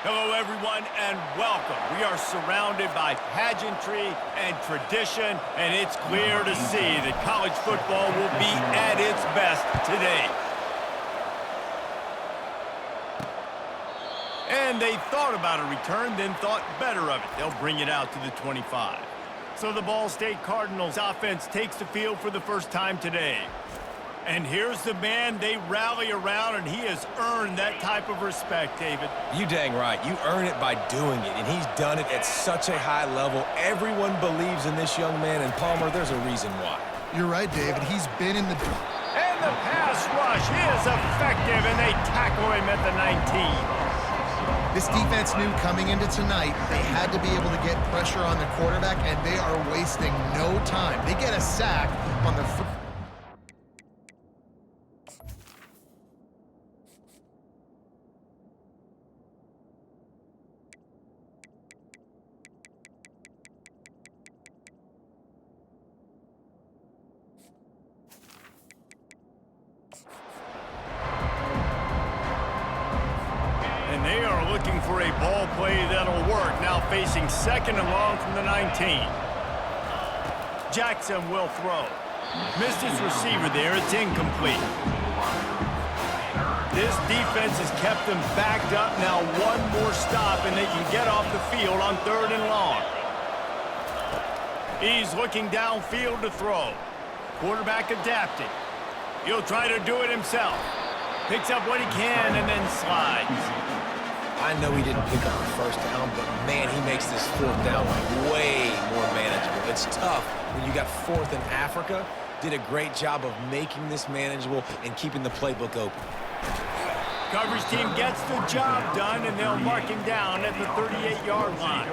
Hello, everyone, and welcome. We are surrounded by pageantry and tradition, and it's clear to see that college football will be at its best today. And they thought about a return, then thought better of it. They'll bring it out to the 25. So the Ball State Cardinals offense takes the field for the first time today. And here's the man they rally around, and he has earned that type of respect, David. You dang right. You earn it by doing it, and he's done it at such a high level. Everyone believes in this young man, and Palmer, there's a reason why. You're right, David. He's been in the... And the pass rush is effective, and they tackle him at the 19. This defense knew coming into tonight they had to be able to get pressure on the quarterback, and they are wasting no time. They get a sack on the... And they are looking for a ball play that'll work. Now facing second and long from the 19. Jackson will throw. Missed his receiver there. It's incomplete. This defense has kept them backed up. Now one more stop, and they can get off the field on third and long. He's looking downfield to throw. Quarterback adapting. He'll try to do it himself. Picks up what he can and then slides. I know he didn't pick up the first down, but man, he makes this fourth down way more manageable. It's tough when you got fourth in Africa. Did a great job of making this manageable and keeping the playbook open. Coverage team gets the job done, and they'll mark him down at the 38-yard line.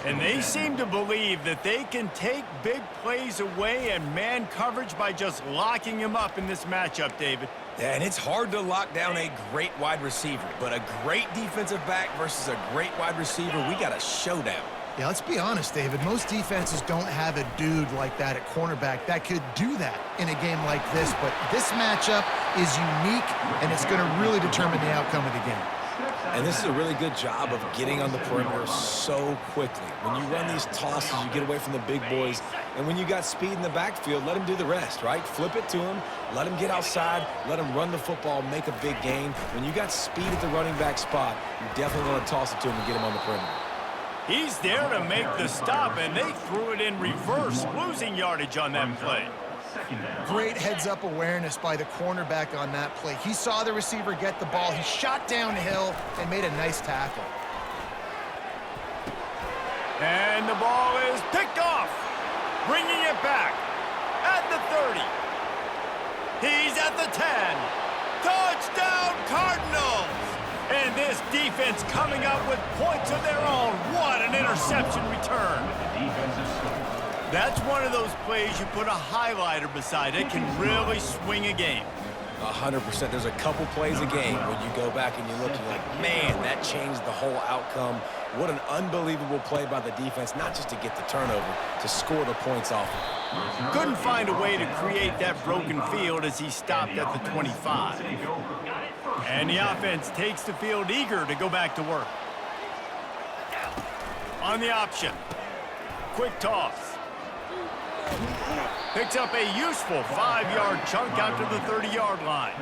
And they seem to believe that they can take big plays away and man coverage by just locking him up in this matchup, David. Yeah, and it's hard to lock down a great wide receiver, but a great defensive back versus a great wide receiver, we got a showdown. Yeah, let's be honest, David. Most defenses don't have a dude like that at cornerback that could do that in a game like this, but this matchup is unique, and it's going to really determine the outcome of the game. And this is a really good job of getting on the perimeter so quickly. When you run these tosses, you get away from the big boys. And when you got speed in the backfield, let him do the rest, right? Flip it to him, let him get outside, let him run the football, make a big gain. When you got speed at the running back spot, you definitely want to toss it to him and get him on the perimeter. He's there to make the stop, and they threw it in reverse, losing yardage on that play. Great heads-up awareness by the cornerback on that play. He saw the receiver get the ball. He shot downhill and made a nice tackle. And the ball is picked off, bringing it back at the 30. He's at the 10. Touchdown, Cardinals! And this defense coming up with points of their own. What an interception return. That's one of those plays you put a highlighter beside. It can really swing a game. 100%. There's a couple plays a game when you go back and you look, you're like, man, that changed the whole outcome. What an unbelievable play by the defense, not just to get the turnover, to score the points off of. Couldn't find a way to create that broken field as he stopped at the 25. And the offense takes the field eager to go back to work. On the option. Quick toss. Picks up a useful 5-yard chunk out to the 30-yard line.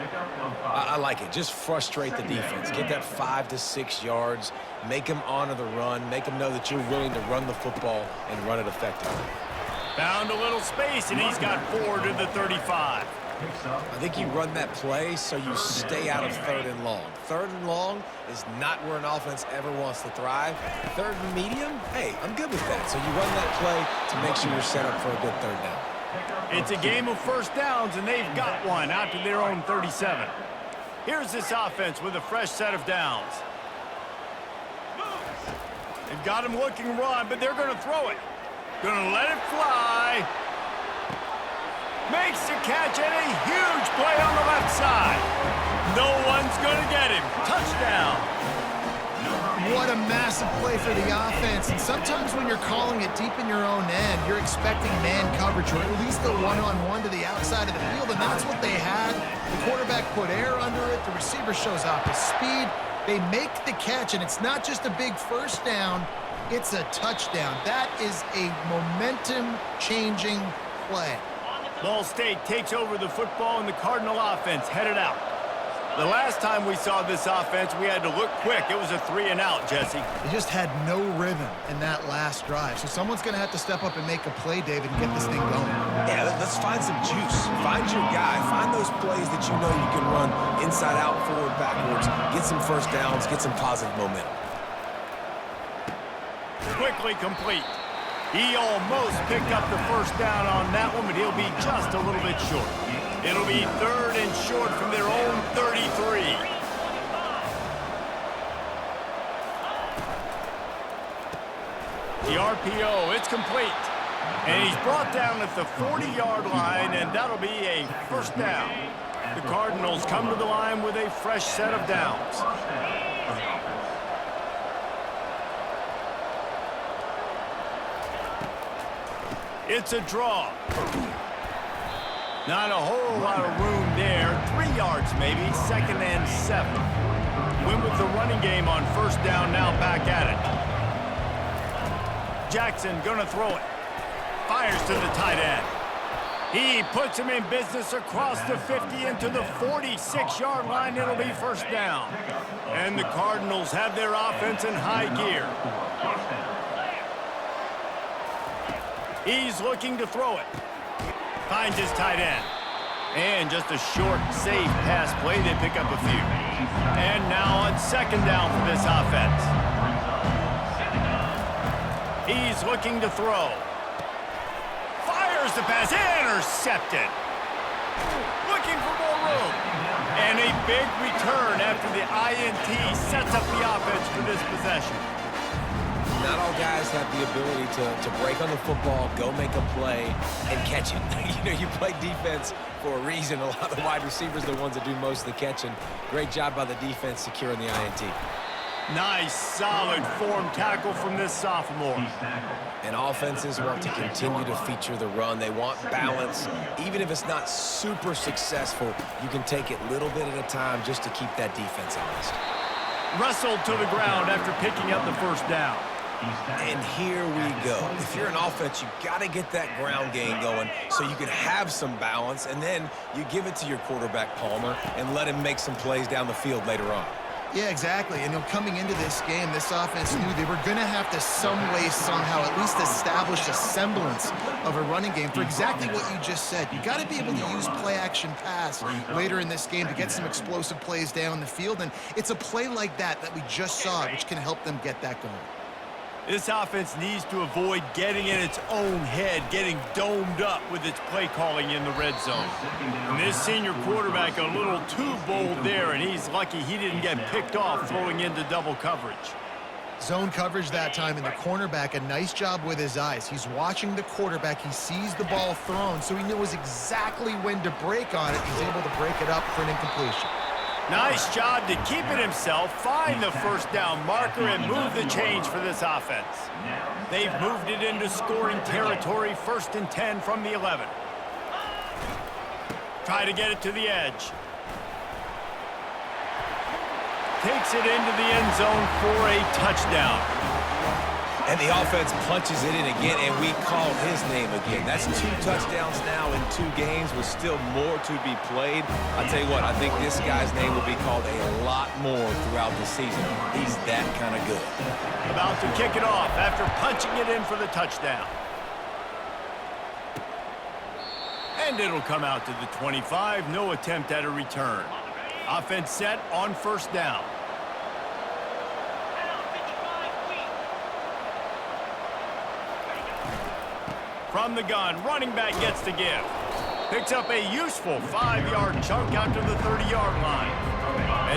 I like it. Just frustrate the defense. Get that 5 to 6 yards. Make them honor the run. Make them know that you're willing to run the football and run it effectively. Found a little space, and he's got 4 to the 35. I think you run that play so you stay out of third and long. Third and long is not where an offense ever wants to thrive. Third and medium, hey, I'm good with that. So you run that play to make sure you're set up for a good third down. It's a game of first downs, and they've got one out to their own 37. Here's this offense with a fresh set of downs. They've got him looking run, but they're going to throw it. Going to let it fly. Makes the catch, and a huge play on the left side. No one's going to get him. Touchdown. What a massive play for the offense. And sometimes when you're calling it deep in your own end, you're expecting man coverage or at least a one-on-one to the outside of the field, and that's what they had. The quarterback put air under it. The receiver shows off his speed. They make the catch, and it's not just a big first down, it's a touchdown. That is a momentum-changing play. Ball State takes over the football, and the Cardinal offense headed out. The last time we saw this offense, we had to look quick. It was a 3-and-out, Jesse. They just had no rhythm in that last drive. So someone's going to have to step up and make a play, David, and get this thing going. Yeah, let's find some juice. Find your guy. Find those plays that you know you can run inside out, forward, backwards. Get some first downs. Get some positive momentum. Quickly complete. He almost picked up the first down on that one, but he'll be just a little bit short. It'll be 3rd and short from their own 33. The RPO, it's complete. And he's brought down at the 40-yard line, and that'll be a first down. The Cardinals come to the line with a fresh set of downs. It's a draw. Not a whole lot of room there. 3 yards maybe, 2nd and 7. Win with the running game on first down, now back at it. Jackson gonna throw it. Fires to the tight end. He puts him in business across the 50 into the 46-yard line. It'll be first down. And the Cardinals have their offense in high gear. He's looking to throw it. Finds his tight end. And just a short, safe pass play. They pick up a few. And now on 2nd down for this offense. He's looking to throw. Fires the pass. Intercepted. Looking for more room. And a big return after the INT sets up the offense for this possession. Not all guys have the ability to break on the football, go make a play, and catch it. You play defense for a reason. A lot of the wide receivers are the ones that do most of the catching. Great job by the defense securing the INT. Nice, solid form tackle from this sophomore. And offenses want to continue to feature the run. They want balance. Even if it's not super successful, you can take it little bit at a time just to keep that defense honest. Wrestled to the ground after picking up the first down. And here we go. If you're an offense, you got to get that ground game going so you can have some balance, and then you give it to your quarterback, Palmer, and let him make some plays down the field later on. Yeah, exactly. And coming into this game, this offense knew they were going to have to some way, somehow, at least establish a semblance of a running game for exactly what you just said. You got to be able to use play-action pass later in this game to get some explosive plays down the field, and it's a play like that we just saw, which can help them get that going. This offense needs to avoid getting in its own head, getting domed up with its play calling in the red zone. And this senior quarterback a little too bold there, and he's lucky he didn't get picked off throwing into double coverage. Zone coverage that time, and the cornerback, a nice job with his eyes. He's watching the quarterback. He sees the ball thrown, so he knows exactly when to break on it. He's able to break it up for an incompletion. Nice job to keep it himself, find the first down marker, and move the change for this offense. They've moved it into scoring territory, 1st and 10 from the 11. Try to get it to the edge. Takes it into the end zone for a touchdown. And the offense punches it in again, and we call his name again. That's 2 touchdowns now in 2 games with still more to be played. I tell you what, I think this guy's name will be called a lot more throughout the season. He's that kind of good. About to kick it off after punching it in for the touchdown. And it'll come out to the 25. No attempt at a return. Offense set on first down. From the gun, running back gets the give. Picks up a useful 5-yard chunk out to the 30-yard line.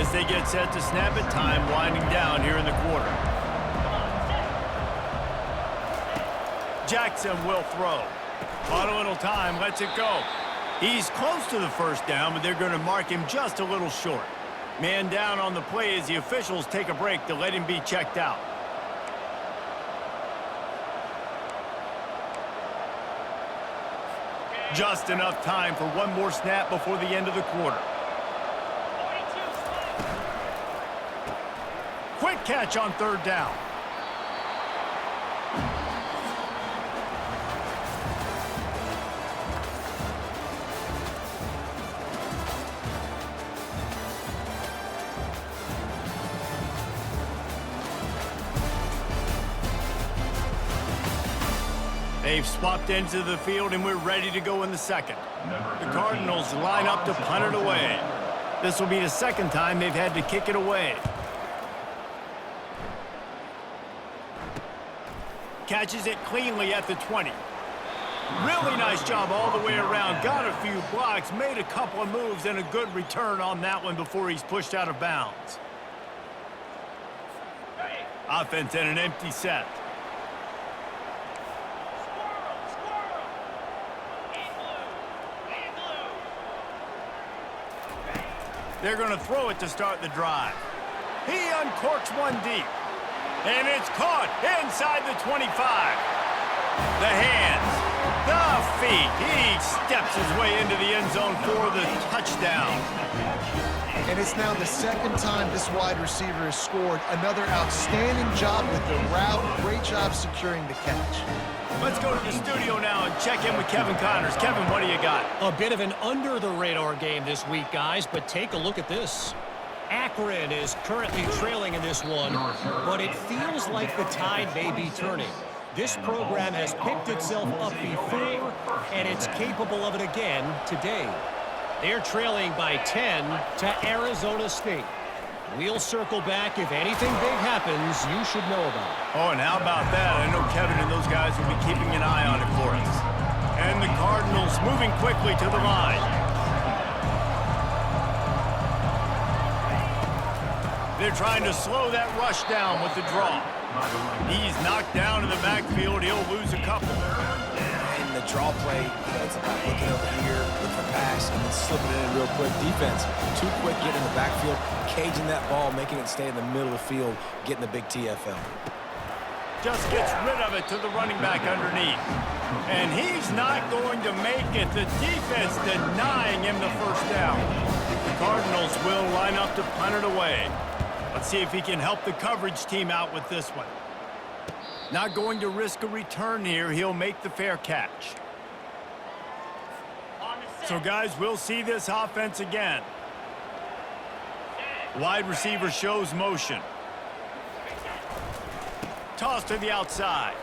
As they get set to snap it, time winding down here in the quarter. Jackson will throw. Caught a little time, lets it go. He's close to the first down, but they're going to mark him just a little short. Man down on the play as the officials take a break to let him be checked out. Just enough time for one more snap before the end of the quarter. Quick catch on 3rd down. They've swapped ends of the field, and we're ready to go in the second. The Cardinals line up to punt it away. This will be the 2nd time they've had to kick it away. Catches it cleanly at the 20. Really nice job all the way around. Got a few blocks, made a couple of moves, and a good return on that one before he's pushed out of bounds. Offense in an empty set. They're going to throw it to start the drive. He uncorks one deep. And it's caught inside the 25. The hands, the feet. He steps his way into the end zone for the touchdown. And it's now the 2nd time this wide receiver has scored. Another outstanding job with the route. Great job securing the catch. Let's go to the studio now and check in with Kevin Connors. Kevin, what do you got? A bit of an under-the-radar game this week, guys, but take a look at this. Akron is currently trailing in this one, but it feels like the tide may be turning. This program has picked itself up before, and it's capable of it again today. They're trailing by 10 to Arizona State. We'll circle back. If anything big happens, you should know about it. Oh, and how about that? I know Kevin and those guys will be keeping an eye on it for us. And the Cardinals moving quickly to the line. They're trying to slow that rush down with the draw. He's knocked down in the backfield. He'll lose a couple. And the draw play, it's about looking over here, looking for pass, and then slipping it in real quick. Defense, too quick getting in the backfield, caging that ball, making it stay in the middle of the field, getting the big TFL. Just gets rid of it to the running back underneath. And he's not going to make it. The defense denying him the 1st down. The Cardinals will line up to punt it away. Let's see if he can help the coverage team out with this one. Not going to risk a return here. He'll make the fair catch. So, guys, we'll see this offense again. Wide receiver shows motion. Toss to the outside.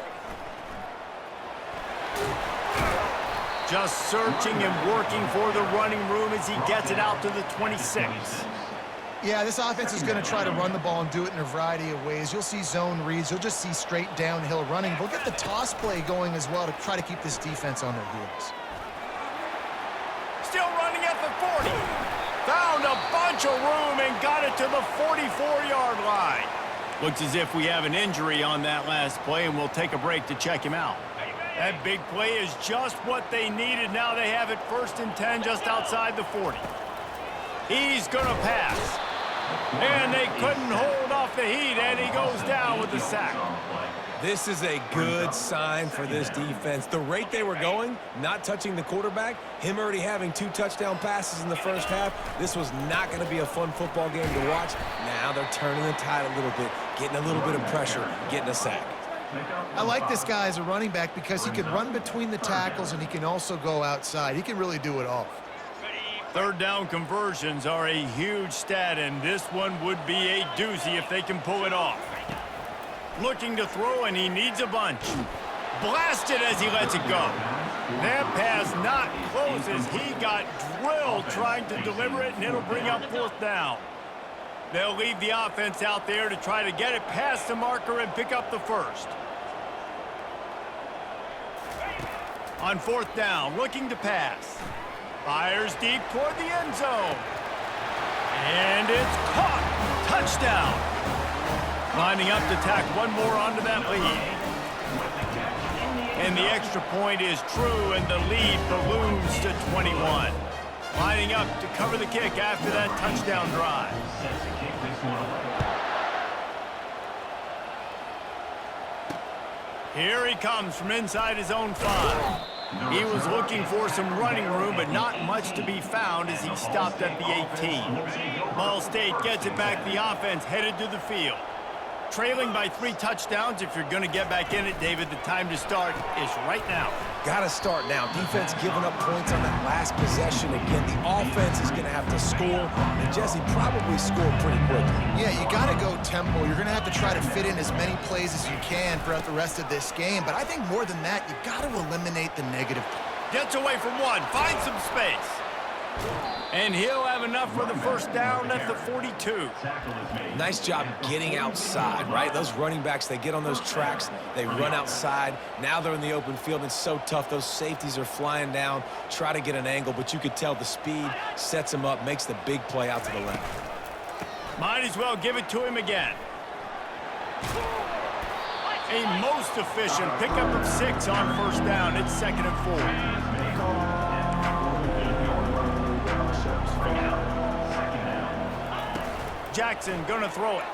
Just searching and working for the running room as he gets it out to the 26. Yeah, this offense is going to try to run the ball and do it in a variety of ways. You'll see zone reads. You'll just see straight downhill running. We'll get the toss play going as well to try to keep this defense on their heels. Still running at the 40. Found a bunch of room and got it to the 44-yard line. Looks as if we have an injury on that last play, and we'll take a break to check him out. That big play is just what they needed. Now they have it 1st and 10 just outside the 40. He's going to pass. And they couldn't hold off the heat, and he goes down with the sack. This is a good sign for this defense. The rate they were going, not touching the quarterback, him already having 2 touchdown passes in the 1st half, this was not going to be a fun football game to watch. Now they're turning the tide a little bit, getting a little bit of pressure, getting a sack. I like this guy as a running back because he can run between the tackles and he can also go outside. He can really do it all. 3rd down conversions are a huge stat, and this one would be a doozy if they can pull it off. Looking to throw, and he needs a bunch. Blasted as he lets it go. That pass not close as he got drilled trying to deliver it, and it'll bring up 4th down. They'll leave the offense out there to try to get it past the marker and pick up the 1st. On 4th down, looking to pass. Fires deep toward the end zone. And it's caught. Touchdown. Lining up to tack one more onto that lead. And the extra point is true, and the lead balloons to 21. Lining up to cover the kick after that touchdown drive. Here he comes from inside his own 5. He was looking for some running room, but not much to be found as he stopped at the 18. Ball State gets it back. The offense headed to the field. Trailing by 3 touchdowns, if you're going to get back in it, David, the time to start is right now. Got to start now. Defense giving up points on that last possession. Again, the offense is going to have to score, and Jesse probably scored pretty quickly. Yeah, you got to go tempo. You're going to have to try to fit in as many plays as you can throughout the rest of this game. But I think more than that, you've got to eliminate the negative. Gets away from one, finds some space. And he'll have enough for the first down at the 42. Nice job getting outside, right? Those running backs, they get on those tracks, they run outside. Now they're in the open field. It's so tough. Those safeties are flying down, try to get an angle, but you could tell the speed sets him up, makes the big play out to the left. Might as well give it to him again. A most efficient pickup of 6 on first down. It's 2nd and 4. Jackson gonna throw it.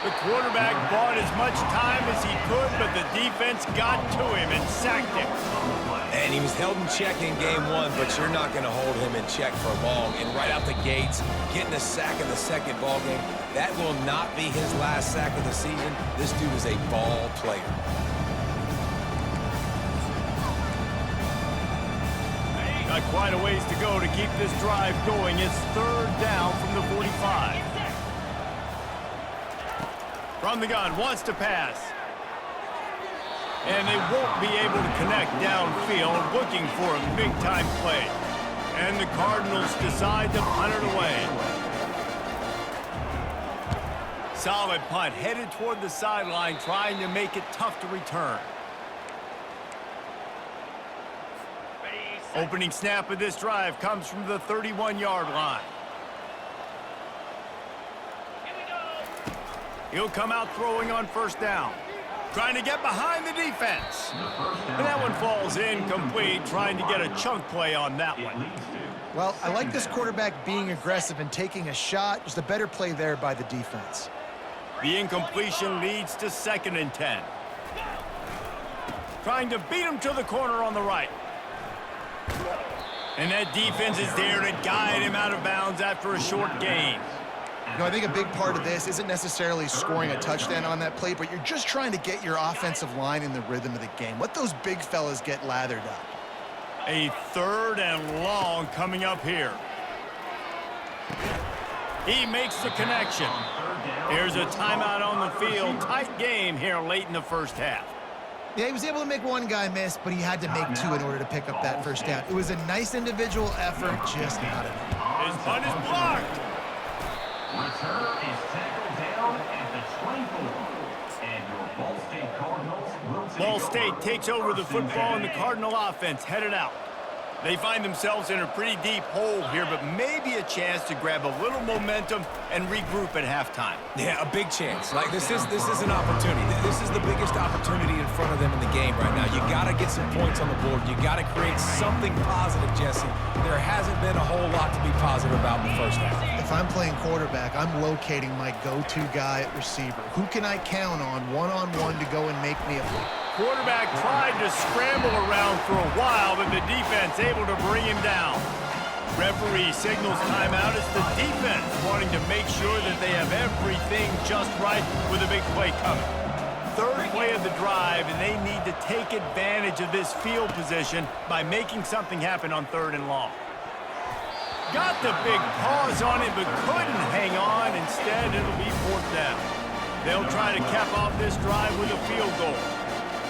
The quarterback bought as much time as he could, but the defense got to him and sacked him. And he was held in check in game 1, but you're not going to hold him in check for long. And right out the gates, getting a sack in the second ball game, that will not be his last sack of the season. This dude is a ball player. Got quite a ways to go to keep this drive going. It's 3rd down from the 45. From the gun, wants to pass. And they won't be able to connect downfield, looking for a big-time play. And the Cardinals decide to punt it away. Solid punt, headed toward the sideline, trying to make it tough to return. Opening snap of this drive comes from the 31-yard line. He'll come out throwing on first down. Trying to get behind the defense. And that one falls incomplete, trying to get a chunk play on that one. Well, I like this quarterback being aggressive and taking a shot. Just a better play there by the defense. The incompletion leads to 2nd and 10. Trying to beat him to the corner on the right. And that defense is there to guide him out of bounds after a short gain. You know, I think a big part of this isn't necessarily scoring a touchdown on that play, but you're just trying to get your offensive line in the rhythm of the game. Let those big fellas get lathered up. A 3rd and long coming up here. He makes the connection. Here's a timeout on the field. Tight game here late in the first half. Yeah, he was able to make one guy miss, but he had to make 2 in order to pick up that first down. It was a nice individual effort, just not enough. His punt is blocked. Return is tackled down at the 24. And your Ball State Cardinals will take Ball State takes over the football, and the Cardinal offense headed out. They find themselves in a pretty deep hole here, but maybe a chance to grab a little momentum and regroup at halftime. Yeah, a big chance. Like, this is an opportunity. This is the biggest opportunity in front of them in the game right now. You got to get some points on the board. You got to create something positive, Jesse. There hasn't been a whole lot to be positive about in the first half. If I'm playing quarterback, I'm locating my go-to guy at receiver. Who can I count on one-on-one to go and make me a play? Quarterback tried to scramble around for a while, but the defense able to bring him down. Referee signals timeout. It's the defense wanting to make sure that they have everything just right with a big play coming. 3rd play of the drive, and they need to take advantage of this field position by making something happen on 3rd and long. Got the big pause on it, but couldn't hang on. Instead, it'll be 4th down. They'll try to cap off this drive with a field goal.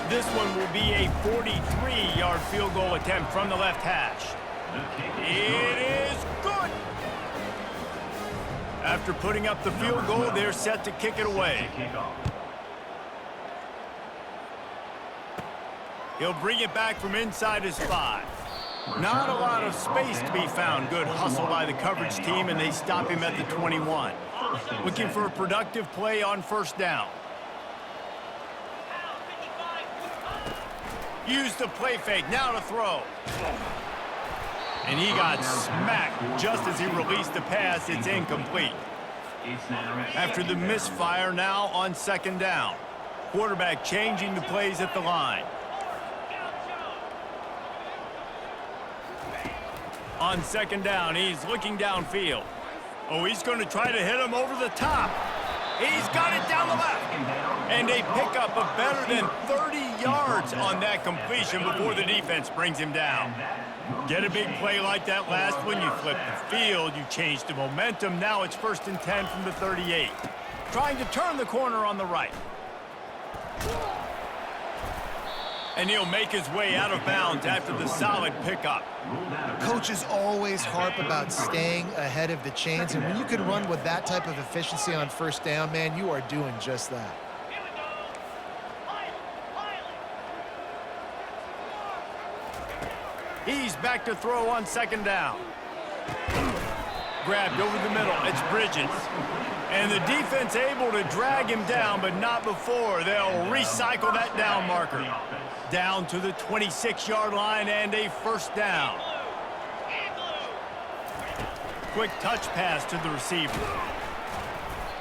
This one will be a 43-yard field goal attempt from the left hash. It is good. After putting up the field goal, they're set to kick it away. He'll bring it back from inside his 5. Not a lot of space to be found. Good hustle by the coverage team, and they stop him at the 21. Looking for a productive play on first down. Used the play fake, now to throw. And he got smacked just as he released the pass. It's incomplete. After the misfire, now on 2nd down. Quarterback changing the plays at the line. On 2nd down, he's looking downfield. Oh, he's going to try to hit him over the top. He's got it down the left. And a pickup of better than 30 yards on that completion before the defense brings him down. Get a big play like that last one, you flip the field, you change the momentum. Now it's 1st and 10 from the 38. Trying to turn the corner on the right. And he'll make his way out of bounds after the solid pickup. Coaches always harp about staying ahead of the chains, and when you can run with that type of efficiency on 1st down, man, you are doing just that. He's back to throw on 2nd down. Grabbed over the middle. It's Bridges. And the defense able to drag him down, but not before. They'll recycle that down marker. Down to the 26-yard line and a 1st down. Quick touch pass to the receiver.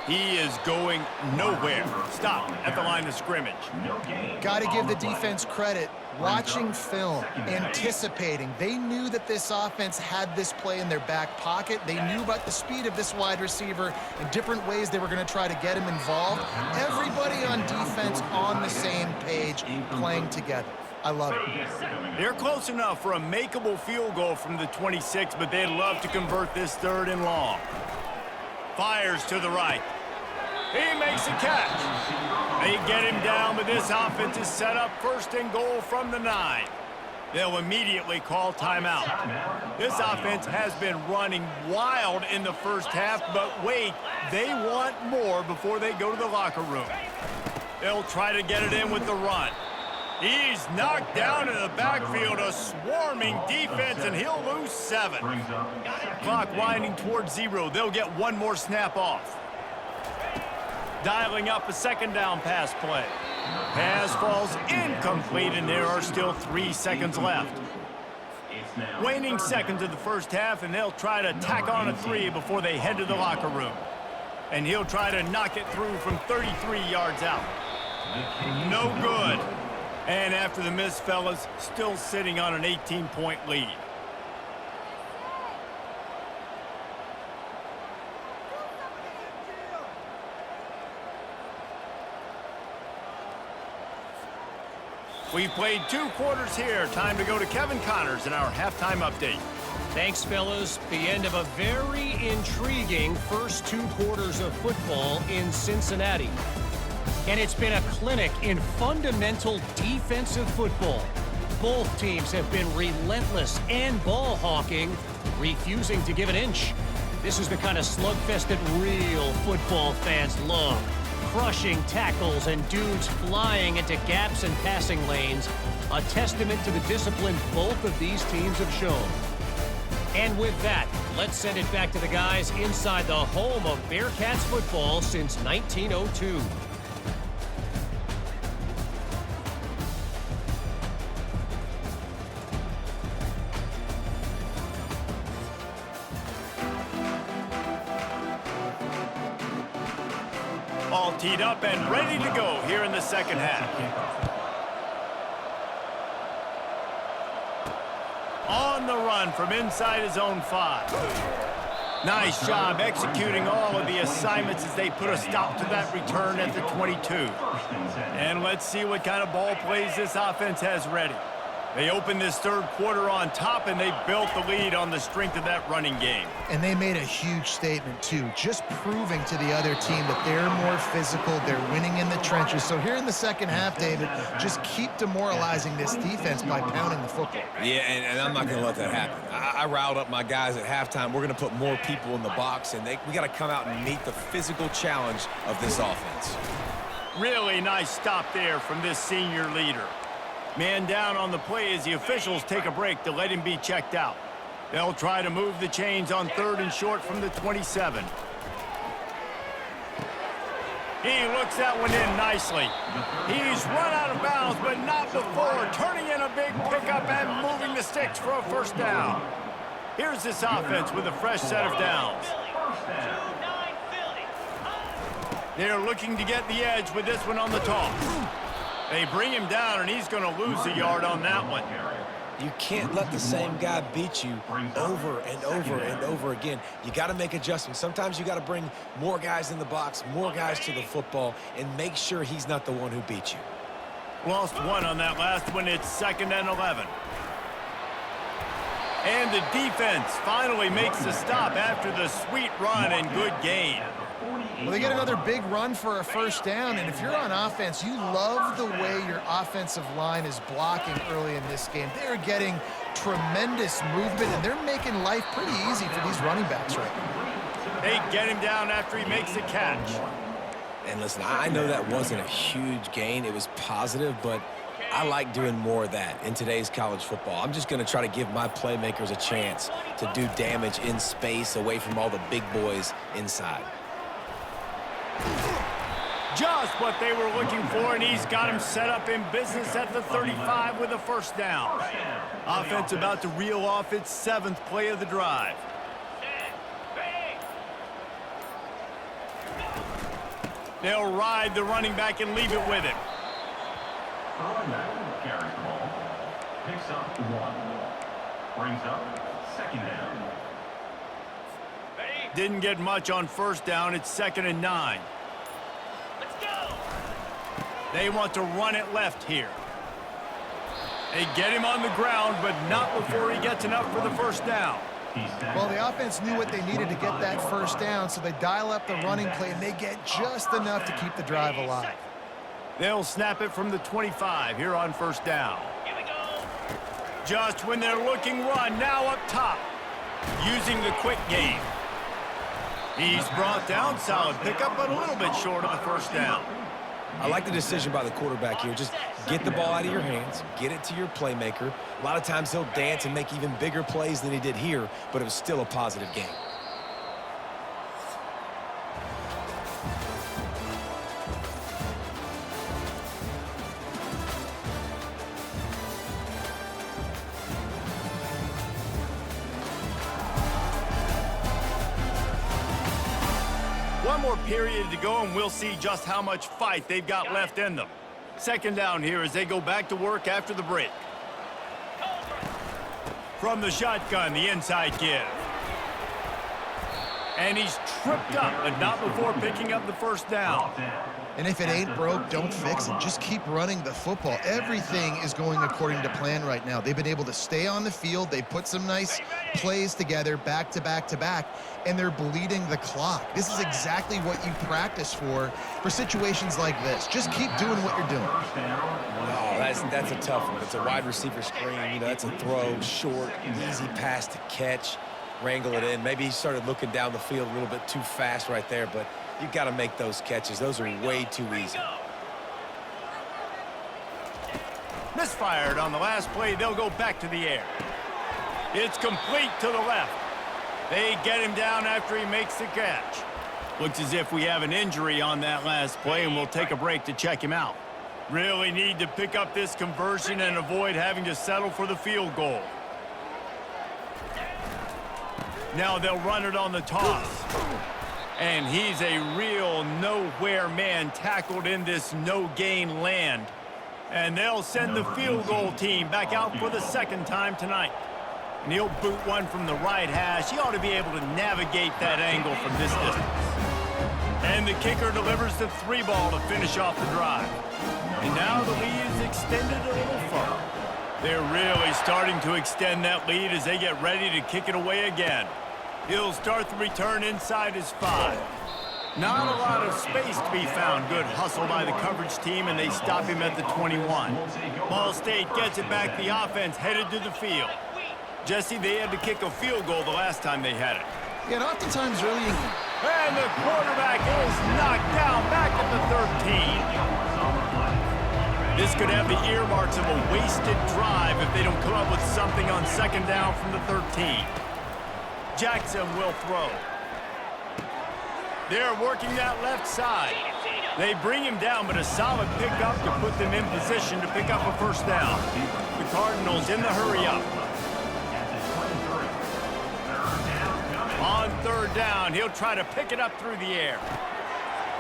He is going nowhere. Stop at the line of scrimmage. Got to give the defense credit. Watching film, anticipating. They knew that this offense had this play in their back pocket. They knew about the speed of this wide receiver and different ways they were going to try to get him involved. Everybody on defense on the same page, playing together. I love it. They're close enough for a makeable field goal from the 26, but they'd love to convert this 3rd and long. Fires to the right. He makes a catch. They get him down, but this offense is set up 1st and goal from the 9. They'll immediately call timeout. This offense has been running wild in the 1st half, but wait, they want more before they go to the locker room. They'll try to get it in with the run. He's knocked down in the backfield, a swarming defense, and he'll lose 7. Clock winding towards 0. They'll get one more snap off. Dialing up a 2nd down pass play. Pass falls incomplete, and there are still 3 seconds left. Waning seconds of the 1st half, and they'll try to tack on a 3 before they head to the locker room. And he'll try to knock it through from 33 yards out. No good. And after the miss, fellas, still sitting on an 18-point lead. We've played 2 quarters here. Time to go to Kevin Connors in our halftime update. Thanks, fellas. The end of a very intriguing first 2 quarters of football in Cincinnati. And it's been a clinic in fundamental defensive football. Both teams have been relentless and ball hawking, refusing to give an inch. This is the kind of slugfest that real football fans love. Crushing tackles and dudes flying into gaps and passing lanes. A testament to the discipline both of these teams have shown. And with that, let's send it back to the guys inside the home of Bearcats football since 1902. All teed up and ready to go here in the 2nd half. On the run from inside his own 5. Nice job executing all of the assignments as they put a stop to that return at the 22. And let's see what kind of ball plays this offense has ready. They opened this 3rd quarter on top, and they built the lead on the strength of that running game. And they made a huge statement, too, just proving to the other team that they're more physical, they're winning in the trenches. So here in the 2nd half, David, just keep demoralizing this defense by pounding the football. Yeah, and I'm not going to let that happen. I riled up my guys at halftime. We're going to put more people in the box, and we got to come out and meet the physical challenge of this offense. Really nice stop there from this senior leader. Man down on the play as the officials take a break to let him be checked out. They'll try to move the chains on 3rd and short from the 27. He looks that one in nicely. He's run out of bounds, but not before turning in a big pickup and moving the sticks for a 1st down. Here's this offense with a fresh set of downs. They're looking to get the edge with this one on the toss. They bring him down, and he's going to lose a yard on that one. You can't let the same guy beat you over and over and over again. You got to make adjustments. Sometimes you got to bring more guys in the box, more guys to the football, and make sure he's not the one who beat you. Lost one on that last one. It's 2nd and 11. And the defense finally makes the stop after the sweet run and good gain. Well, they get another big run for a first down, and if you're on offense, you love the way your offensive line is blocking early in this game. They're getting tremendous movement, and they're making life pretty easy for these running backs right now. They get him down after he makes a catch. And listen, I know that wasn't a huge gain. It was positive, but I like doing more of that in today's college football. I'm just going to try to give my playmakers a chance to do damage in space away from all the big boys inside. Just what they were looking for, and he's got him set up in business at the 35 with a first down. Offense about to reel off its 7th play of the drive. They'll ride the running back and leave it with him. Carry ball. Picks up 1. Brings up 2nd down. Didn't get much on first down. It's 2nd and 9. Let's go. They want to run it left here. They get him on the ground, but not before he gets enough for the first down. Well, the offense knew what they needed to get that first down, so they dial up the running play, and they get just enough to keep the drive alive. They'll snap it from the 25 here on first down. Here we go. Just when they're looking run, now up top. Using the quick game. He's brought down, solid pickup, but a little bit short of the first down. I like the decision by the quarterback here. Just get the ball out of your hands, get it to your playmaker. A lot of times he'll dance and make even bigger plays than he did here, but it was still a positive game. One more period to go, and we'll see just how much fight they've got left in them. 2nd down here as they go back to work after the break. From the shotgun, the inside give. And he's tripped up, but not before picking up the first down. And if it ain't broke, don't fix it. Just keep running the football. Everything is going according to plan right now. They've been able to stay on the field. They put some nice plays together back to back to back, and they're bleeding the clock. This is exactly what you practice for situations like this. Just keep doing what you're doing. Oh, that's a tough one. It's a wide receiver screen. You know, that's a throw, short, easy pass to catch, wrangle it in. Maybe he started looking down the field a little bit too fast right there, but you've got to make those catches. Those are way too easy. Misfired on the last play. They'll go back to the air. It's complete to the left. They get him down after he makes the catch. Looks as if we have an injury on that last play, and we'll take a break to check him out. Really need to pick up this conversion and avoid having to settle for the field goal. Now they'll run it on the toss. And he's a real nowhere man tackled in this no-gain land. And they'll send the field goal team back out for the 2nd time tonight. And he'll boot one from the right hash. He ought to be able to navigate that angle from this distance. And the kicker delivers the 3-ball to finish off the drive. And now the lead is extended a little further. They're really starting to extend that lead as they get ready to kick it away again. He'll start the return inside his 5. Not a lot of space to be found. Good hustle by the coverage team, and they stop him at the 21. Ball State gets it back. The offense headed to the field. Jesse, they had to kick a field goal the last time they had it. Yeah, and oftentimes really... And the quarterback is knocked down back at the 13. This could have the earmarks of a wasted drive if they don't come up with something on 2nd down from the 13. Jackson will throw. They're working that left side. They bring him down, but a solid pickup to put them in position to pick up a first down. The Cardinals in the hurry up. On 3rd down, he'll try to pick it up through the air.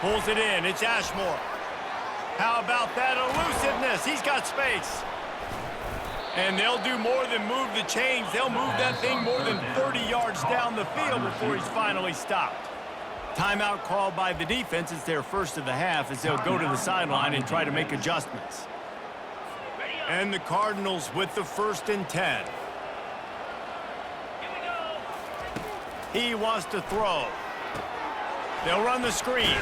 Pulls it in. It's Ashmore. How about that elusiveness? He's got space. And they'll do more than move the chains. They'll move that thing more than 30 yards down the field before he's finally stopped. Timeout called by the defense. It's their first of the half as they'll go to the sideline and try to make adjustments. And the Cardinals with the 1st and 10. He wants to throw. They'll run the screen.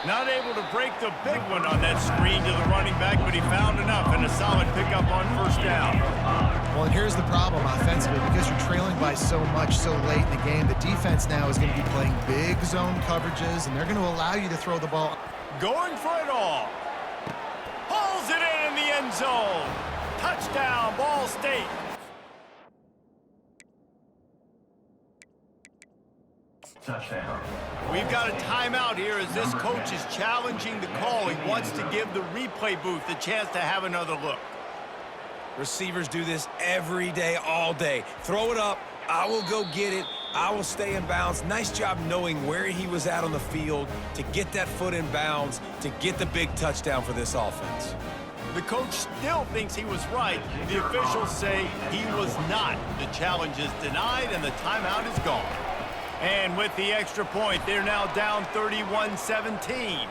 Not able to break the big one on that screen to the running back, but he found enough and a solid pickup on 1st down. Well, and here's the problem offensively. Because you're trailing by so much so late in the game, the defense now is going to be playing big zone coverages, and they're going to allow you to throw the ball. Going for it all. Pulls it in the end zone. Touchdown, Ball State. Touchdown. We've got a timeout here as this coach is challenging the call. He wants to give the replay booth a chance to have another look. Receivers do this every day, all day. Throw it up. I will go get it. I will stay in bounds. Nice job knowing where he was at on the field to get that foot in bounds, to get the big touchdown for this offense. The coach still thinks he was right. The officials say he was not. The challenge is denied and the timeout is gone. And with the extra point, they're now down 31-17.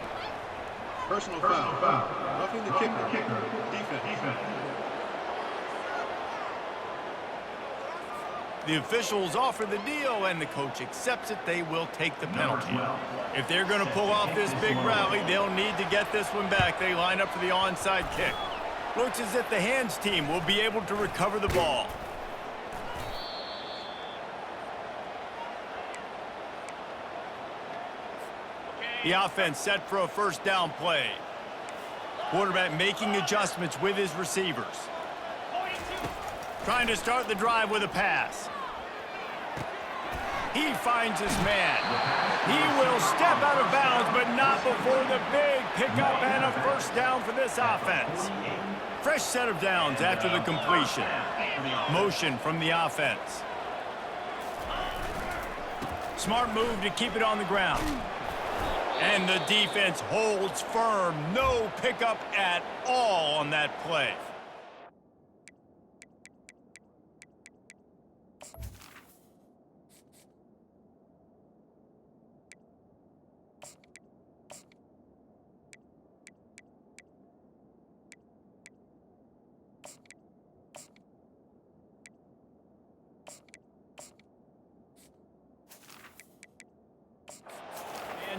Personal foul. Roughing the kicker. Defense. The officials offer the deal, and the coach accepts it. They will take the penalty. If they're going to pull off this big rally, they'll need to get this one back. They line up for the onside kick. Looks as if the hands team will be able to recover the ball. The offense set for a 1st down play. Quarterback making adjustments with his receivers. Trying to start the drive with a pass. He finds his man. He will step out of bounds, but not before the big pickup and a 1st down for this offense. Fresh set of downs after the completion. Motion from the offense. Smart move to keep it on the ground. And the defense holds firm. No pickup at all on that play.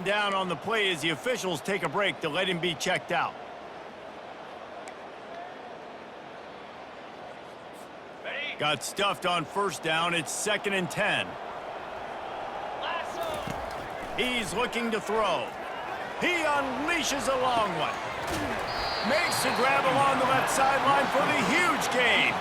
Down on the play as the officials take a break to let him be checked out. Got stuffed on 1st down. It's 2nd and 10. He's looking to throw. He unleashes a long one. Makes the grab along the left sideline for the huge gain.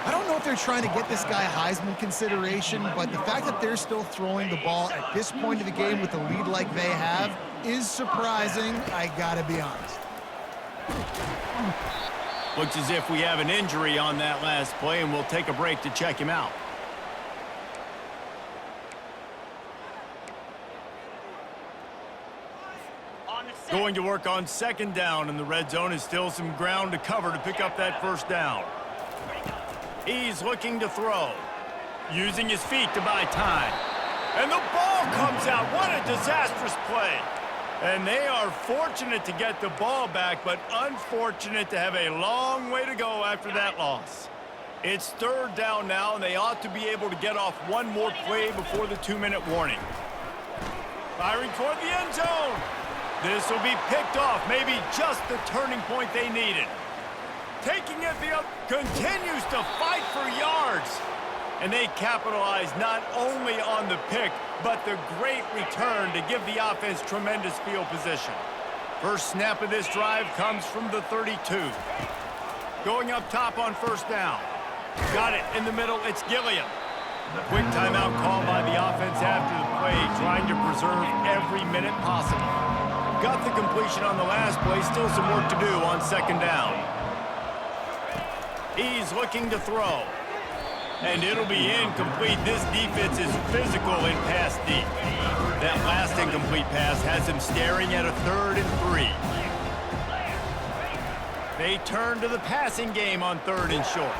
I don't know if they're trying to get this guy Heisman consideration, but the fact that they're still throwing the ball at this point of the game with the lead like they have is surprising, I gotta be honest. Looks as if we have an injury on that last play, and we'll take a break to check him out. Going to work on 2nd down, and the red zone is still some ground to cover to pick up that 1st down. He's looking to throw, using his feet to buy time. And the ball comes out. What a disastrous play. And they are fortunate to get the ball back, but unfortunate to have a long way to go after that loss. It's 3rd down now, and they ought to be able to get off one more play before the 2-minute warning. Firing toward the end zone. This will be picked off, maybe just the turning point they needed. Taking it the up, continues to fight for yards. And they capitalize not only on the pick, but the great return to give the offense tremendous field position. First snap of this drive comes from the 32. Going up top on 1st down. Got it in the middle, it's Gilliam. Quick timeout call by the offense after the play, trying to preserve every minute possible. Got the completion on the last play, still some work to do on 2nd down. He's looking to throw. And it'll be incomplete. This defense is physical in pass deep. That last incomplete pass has him staring at a 3rd and 3. They turn to the passing game on 3rd and short.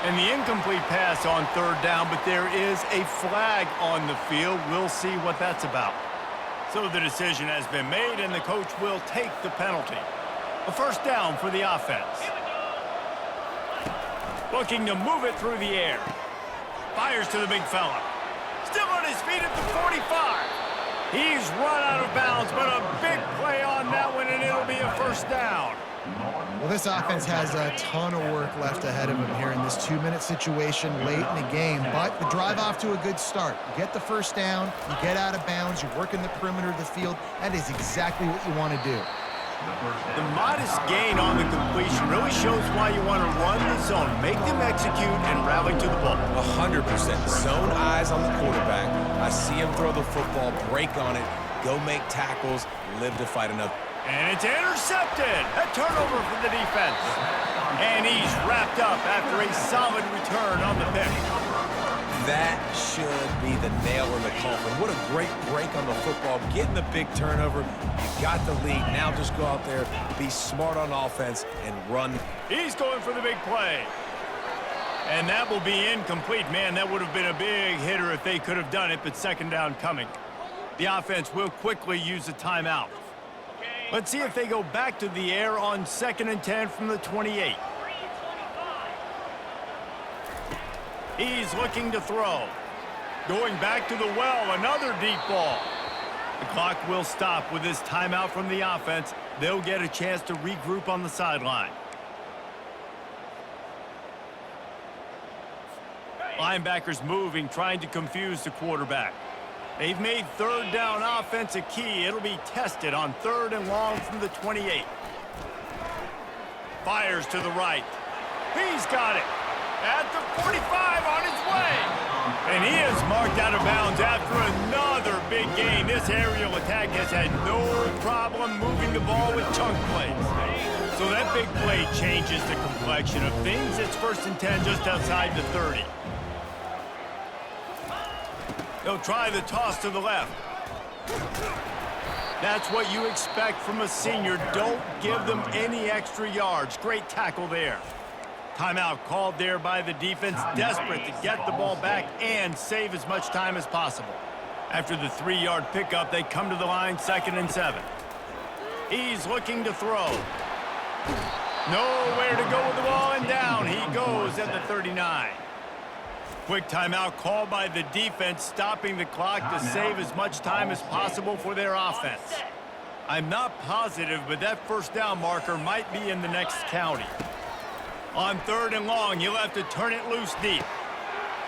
And the incomplete pass on 3rd down, but there is a flag on the field. We'll see what that's about. So the decision has been made, and the coach will take the penalty. A 1st down for the offense. Looking to move it through the air. Fires to the big fella. Still on his feet at the 45. He's run out of bounds, but a big play on that one, and it'll be a 1st down. Well, this offense has a ton of work left ahead of them here in this 2-minute situation late in the game, but the drive off to a good start. You get the 1st down, you get out of bounds, you work in the perimeter of the field. That is exactly what you want to do. The modest gain on the completion really shows why you want to run the zone. Make them execute and rally to the ball. 100%. Zone eyes on the quarterback. I see him throw the football, break on it, go make tackles, live to fight another. And it's intercepted. A turnover for the defense. And he's wrapped up after a solid return on the pick. That should be the nail in the coffin. What a great break on the football. Getting the big turnover. You got the lead. Now just go out there, be smart on offense, and run. He's going for the big play. And that will be incomplete. Man, that would have been a big hitter if they could have done it, but 2nd down coming. The offense will quickly use a timeout. Let's see if they go back to the air on 2nd and 10 from the 28. He's looking to throw. Going back to the well, another deep ball. The clock will stop with this timeout from the offense. They'll get a chance to regroup on the sideline. Linebackers moving, trying to confuse the quarterback. They've made 3rd down offense a key. It'll be tested on 3rd and long from the 28. Fires to the right. He's got it. At the 45 on his way. And he is marked out of bounds after another big gain. This aerial attack has had no problem moving the ball with chunk plays. So that big play changes the complexion of things. It's 1st and 10 just outside the 30. They'll try the toss to the left. That's what you expect from a senior. Don't give them any extra yards. Great tackle there. Timeout called there by the defense, desperate to get the ball back and save as much time as possible. After the 3-yard pickup, they come to the line, 2nd and 7. He's looking to throw. Nowhere to go with the ball, and down he goes at the 39. Quick timeout called by the defense, stopping the clock to save as much time as possible for their offense. I'm not positive, but that 1st down marker might be in the next county. On 3rd and long, he'll have to turn it loose deep.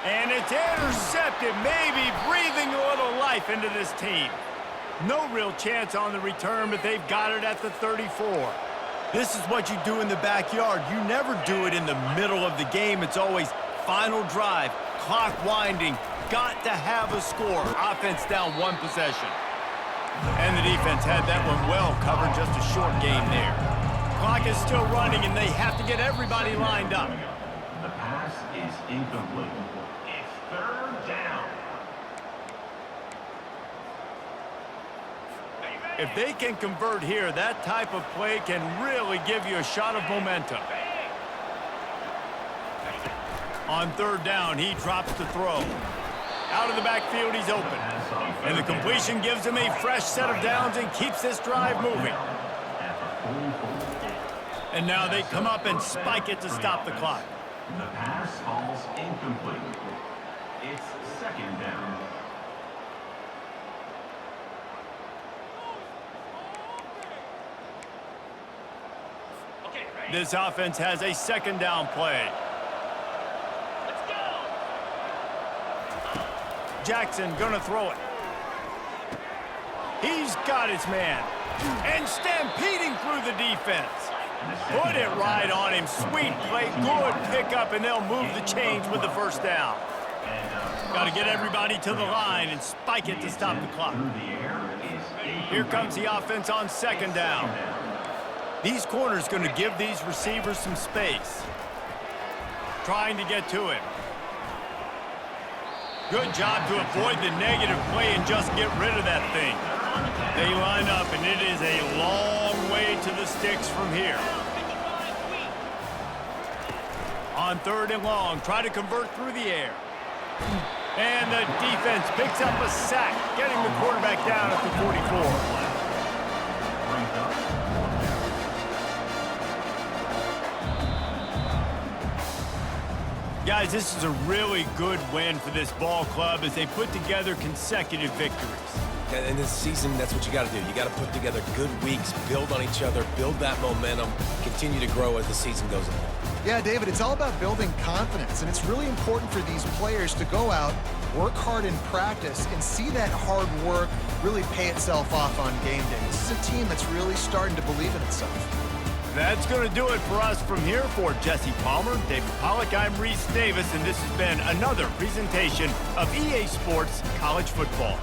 And it's intercepted, maybe breathing a little life into this team. No real chance on the return, but they've got it at the 34. This is what you do in the backyard. You never do it in the middle of the game. It's always final drive, clock winding, got to have a score. Offense down 1 possession. And the defense had that one well covered, just a short game there. Clock is still running, and they have to get everybody lined up. The pass is incomplete. It's 3rd down. If they can convert here, that type of play can really give you a shot of momentum. On 3rd down, he drops to throw. Out of the backfield, he's open. And the completion gives him a fresh set of downs and keeps this drive moving. And now they come up and spike it to stop the clock. The pass falls incomplete. It's 2nd down. This offense has a 2nd down play. Jackson gonna throw it. He's got his man. And stampeding through the defense. Put it right on him. Sweet play, good pickup, and they'll move the chains with the 1st down. Got to get everybody to the line and spike it to stop the clock. Here comes the offense on 2nd down. These corners going to give these receivers some space. Trying to get to him. Good job to avoid the negative play and just get rid of that thing. They line up, and it is a long way to the sticks from here. On 3rd and long, try to convert through the air. And the defense picks up a sack, getting the quarterback down at the 44. Guys, this is a really good win for this ball club as they put together consecutive victories. And this season, that's what you got to do. You got to put together good weeks, build on each other, build that momentum, continue to grow as the season goes along. Yeah, David, it's all about building confidence, and it's really important for these players to go out, work hard in practice, and see that hard work really pay itself off on game day. This is a team that's really starting to believe in itself. That's going to do it for us from here. For Jesse Palmer, David Pollack, I'm Reese Davis, and this has been another presentation of EA Sports College Football.